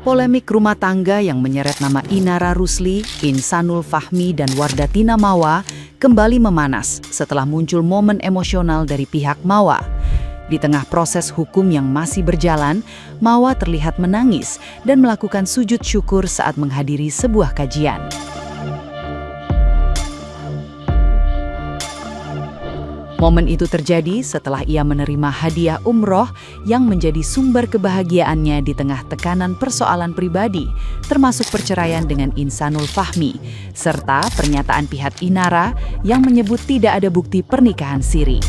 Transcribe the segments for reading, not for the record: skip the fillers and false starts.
Polemik rumah tangga yang menyeret nama Inara Rusli, Insanul Fahmi, dan Wardatina Mawa kembali memanas setelah muncul momen emosional dari pihak Mawa. Di tengah proses hukum yang masih berjalan, Mawa terlihat menangis dan melakukan sujud syukur saat menghadiri sebuah kajian. Momen itu terjadi setelah ia menerima hadiah umroh yang menjadi sumber kebahagiaannya di tengah tekanan persoalan pribadi, termasuk perceraian dengan Insanul Fahmi, serta pernyataan pihak Inara yang menyebut tidak ada bukti pernikahan siri.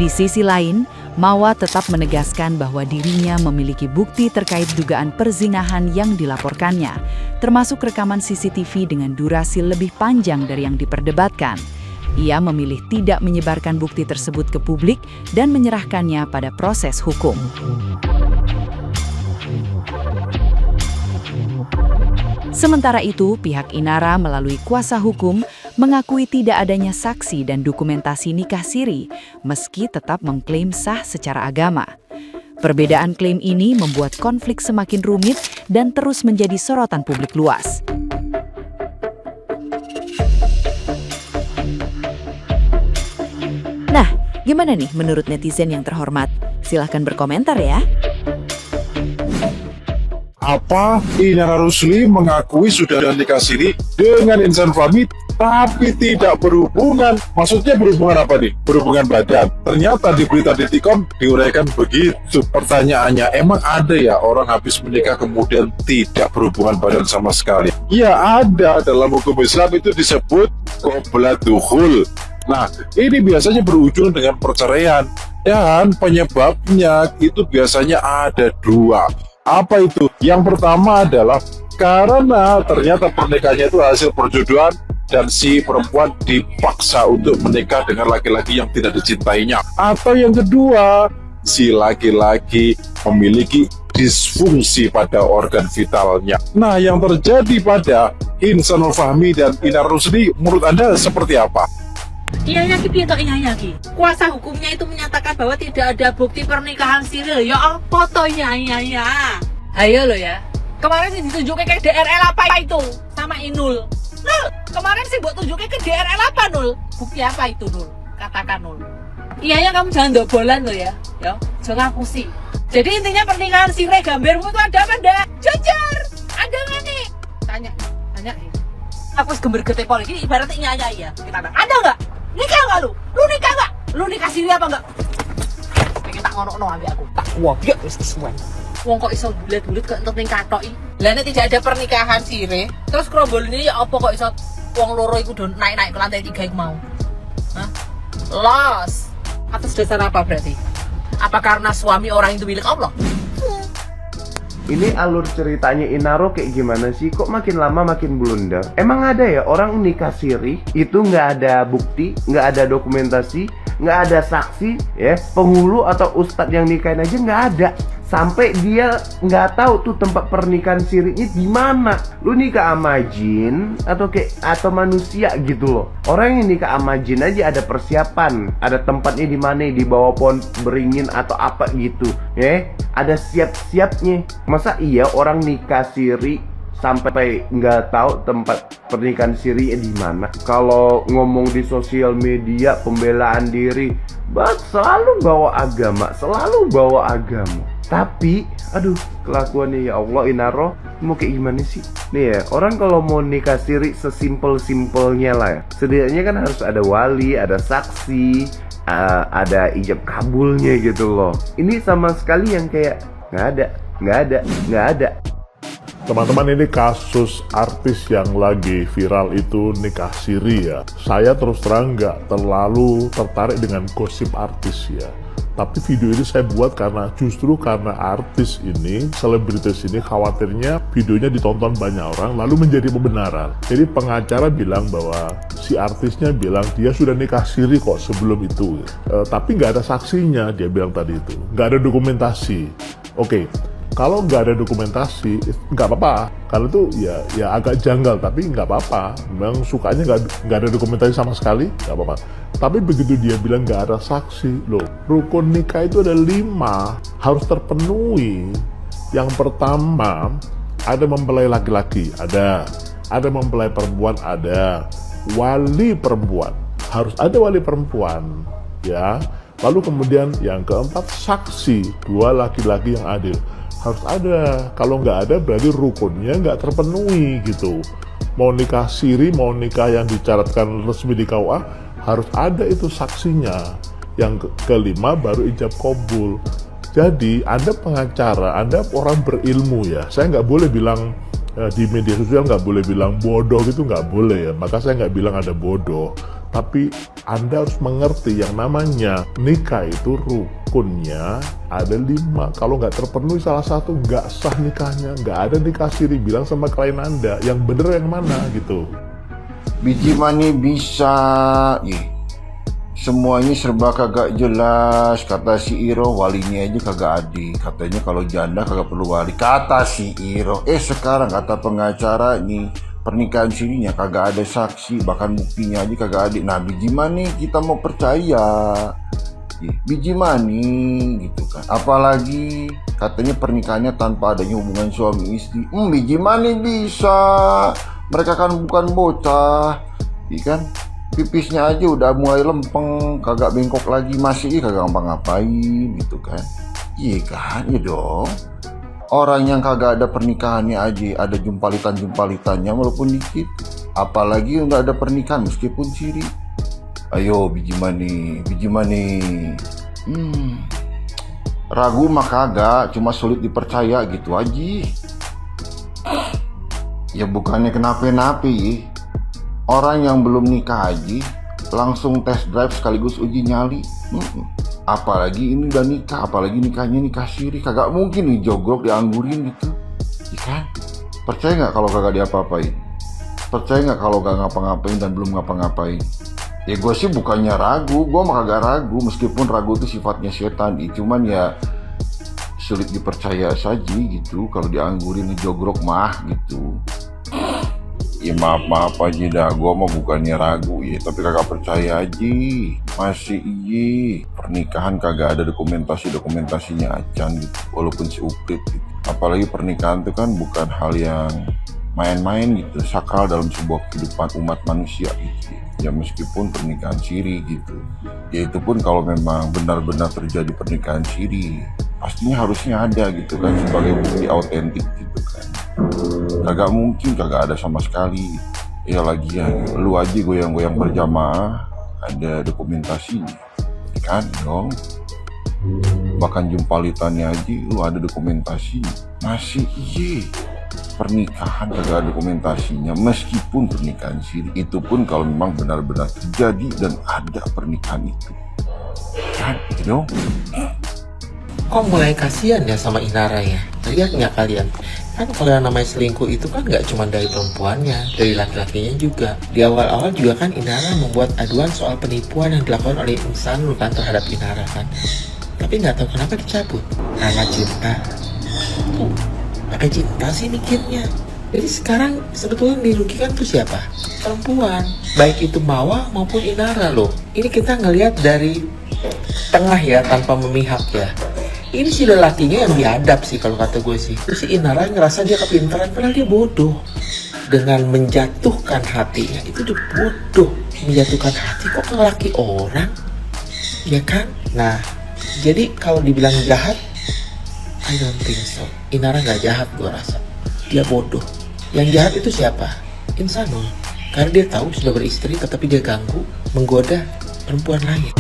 Di sisi lain, Mawa tetap menegaskan bahwa dirinya memiliki bukti terkait dugaan perzinahan yang dilaporkannya, termasuk rekaman CCTV dengan durasi lebih panjang dari yang diperdebatkan. Ia memilih tidak menyebarkan bukti tersebut ke publik dan menyerahkannya pada proses hukum. Sementara itu, pihak Inara melalui kuasa hukum mengakui tidak adanya saksi dan dokumentasi nikah siri, meski tetap mengklaim sah secara agama. Perbedaan klaim ini membuat konflik semakin rumit dan terus menjadi sorotan publik luas. Nah, gimana nih menurut netizen yang terhormat? Silahkan berkomentar ya. Apa Inara Rusli mengakui sudah nikah siri dengan Insanul Fahmi tapi tidak berhubungan? Maksudnya berhubungan apa nih? Berhubungan badan. Ternyata di berita Detikom diuraikan begitu. Pertanyaannya, emang ada ya orang habis menikah kemudian tidak berhubungan badan sama sekali? Ya ada, dalam hukum Islam itu disebut qabla dukhul. Nah, ini biasanya berujung dengan perceraian. Dan penyebabnya itu biasanya ada dua. Apa itu? Yang pertama adalah karena ternyata pernikahannya itu hasil perjodohan dan si perempuan dipaksa untuk menikah dengan laki-laki yang tidak dicintainya. Atau yang kedua, si laki-laki memiliki disfungsi pada organ vitalnya. Nah, yang terjadi pada Insanul Fahmi dan Inara Rusli menurut Anda seperti apa? Iya Ki, iya Ki. Kuasa hukumnya itu menyatakan bahwa tidak ada bukti pernikahan siri. Ya apa toh iya. Ayo lo ya. Kemarin sih ditunjukkan ke DRL apa itu sama Inul. Nul, kemarin sih buat tunjuknya ke DRL apa Nul? Bukti apa itu Nul? Katakan Nul. Iya kamu jangan dobolan lo ya. Ya, jangan pusing. Jadi intinya pernikahan siri gambarmu itu ada apa enggak? Jujur, ada nggak nih? Tanya. Aku gember gete pol ini ibaratnya iya. Kita ada nggak? Nikah nggak lu? Lu nikah nggak? Lu nikah siri apa nggak? Pengen tak ngono ambil aku. Tak wabiak wis kesuwen. Wong kok iso bulet-bulet kok entuk ning katoki. Lah nek tidak ada pernikahan siri, terus krombolane ya apa kok iso wong loro iku do naik-naik ke lantai 3 iku mau? Hah? Los. Atas dasar apa berarti? Apa karena suami orang itu milik Allah? Ini alur ceritanya Inaro kayak gimana sih? Kok makin lama makin blunder? Emang ada ya orang nikah siri itu nggak ada bukti, nggak ada dokumentasi, nggak ada saksi, ya penghulu atau ustadz yang nikahin aja nggak ada. Sampai dia nggak tahu tuh tempat pernikahan sirinya di mana. Lu nikah sama jin atau manusia gitu loh. Orang yang nikah sama jin aja ada persiapan, ada tempatnya di mana, di bawah pohon beringin atau apa gitu, ya. Ada siap-siapnya. Masa iya orang nikah siri sampai nggak tahu tempat pernikahan siri di mana? Kalau ngomong di sosial media pembelaan diri, selalu bawa agama. Tapi, aduh, kelakuannya ya Allah, Inaro, mau kayak gimana sih? Nih ya, orang kalau mau nikah siri sesimpel-simpelnya lah ya. Setidaknya kan harus ada wali, ada saksi, ada ijab kabulnya gitu loh. Ini sama sekali yang kayak nggak ada. Teman-teman, ini kasus artis yang lagi viral itu nikah siri ya. Saya terus terang nggak terlalu tertarik dengan gosip artis ya. Tapi video ini saya buat karena artis ini, selebritis ini khawatirnya videonya ditonton banyak orang lalu menjadi pembenaran. Jadi pengacara bilang bahwa si artisnya bilang dia sudah nikah siri kok sebelum itu. Tapi nggak ada saksinya, dia bilang tadi itu. Nggak ada dokumentasi. Oke. Kalau nggak ada dokumentasi, nggak apa-apa. Kalau itu ya agak janggal, tapi nggak apa-apa. Memang sukanya nggak ada dokumentasi sama sekali, nggak apa-apa. Tapi begitu dia bilang nggak ada saksi, loh, rukun nikah itu ada 5, harus terpenuhi. Yang pertama, ada mempelai laki-laki, ada mempelai perempuan, ada wali perempuan, harus ada wali perempuan, ya. Lalu kemudian yang keempat, saksi, 2 laki-laki yang adil, harus ada. Kalau nggak ada berarti rukunnya nggak terpenuhi gitu. Mau nikah siri, mau nikah yang dicatatkan resmi di KUA, harus ada itu saksinya. Yang kelima baru ijab kabul. Jadi Anda pengacara, Anda orang berilmu ya. Saya nggak boleh bilang di media sosial, nggak boleh bilang bodoh gitu, nggak boleh ya. Maka saya nggak bilang Anda bodoh. Tapi Anda harus mengerti yang namanya nikah itu rukunnya ada 5. Kalau nggak terpenuhi salah satu, nggak sah nikahnya. Nggak ada nikah siri. Bilang sama klien Anda, yang bener yang mana gitu. Biji mani bisa, semuanya serba kagak jelas. Kata si Iro, walinya aja kagak ada. Katanya kalau janda kagak perlu wali. Kata si Iro. Sekarang kata pengacara nih, pernikahan sirinya kagak ada saksi, bahkan buktinya aja kagak ada. Nah, biji mani kita mau percaya? Biji mani gitu kan. Apalagi katanya pernikahannya tanpa adanya hubungan suami istri. Biji mani bisa. Mereka kan bukan bocah, kan? Pipisnya aja udah mulai lempeng, kagak bengkok lagi, masih kagak ngapa-ngapain gitu kan? Iya kan, ya dong. Orang yang kagak ada pernikahannya aja ada jumpalitan-jumpalitannya walaupun dikit. Apalagi nggak ada pernikahan meskipun siri. Ayo biji mani. Ragu mah kagak, cuma sulit dipercaya gitu aja. Ya bukannya kenapa-napa ya. Orang yang belum nikah aja langsung test drive sekaligus uji nyali. Apalagi ini udah nikah, apalagi nikahnya nikah siri. Kagak mungkin nih jogrok dianggurin gitu, ya kan? Percaya nggak kalau kagak diapa-apain? Percaya nggak kalau gak ngapa-ngapain dan belum ngapa-ngapain? Ya gue sih bukannya ragu, gue mah kagak ragu. Meskipun ragu itu sifatnya setan, cuman ya sulit dipercaya saja gitu. Kalau dianggurin jogrok mah gitu. Ya maaf aja dah, gue mah bukannya ragu ya, tapi kagak percaya aja. Masih pernikahan kagak ada dokumentasinya acan gitu, walaupun seuprit gitu. Apalagi pernikahan itu kan bukan hal yang main-main gitu, sakral dalam sebuah kehidupan umat manusia gitu. Ya meskipun pernikahan siri gitu, ya itu pun kalau memang benar-benar terjadi pernikahan siri, pastinya harusnya ada gitu kan sebagai bukti autentik gitu kan. Kagak mungkin kagak ada sama sekali. Ya lagian lu aja goyang-goyang berjamaah ada dokumentasinya kan dong. Bahkan jumpalitannya aja lu ada dokumentasinya. Masih pernikahan kagak ada dokumentasinya, meskipun pernikahan siri. Itu pun kalau memang benar-benar terjadi dan ada pernikahan itu kan gitu dong. Kok mulai kasihan ya sama Inara ya? Lihat nggak kalian? Kan kalau yang namanya selingkuh itu kan nggak cuma dari perempuannya, dari laki-lakinya juga. Di awal-awal juga kan Inara membuat aduan soal penipuan yang dilakukan oleh Insanul kan terhadap Inara kan. Tapi nggak tahu kenapa dicabut. Karena cinta. Pakai cinta sih mikirnya. Jadi sekarang sebetulnya dirugikan tuh siapa? Perempuan. Baik itu Mawa maupun Inara loh. Ini kita ngelihat dari tengah ya, tanpa memihak ya. Ini si lelakinya yang biadab sih kalau kata gue sih. Terus si Inara ngerasa dia kepintaran, padahal dia bodoh. Dengan menjatuhkan hatinya, itu udah bodoh. Menjatuhkan hati kok ke laki orang, ya kan? Nah, jadi kalau dibilang jahat, I don't think so. Inara gak jahat gue rasa. Dia bodoh. Yang jahat itu siapa? Insanul. Karena dia tahu sudah beristri tetapi dia ganggu, menggoda perempuan lain.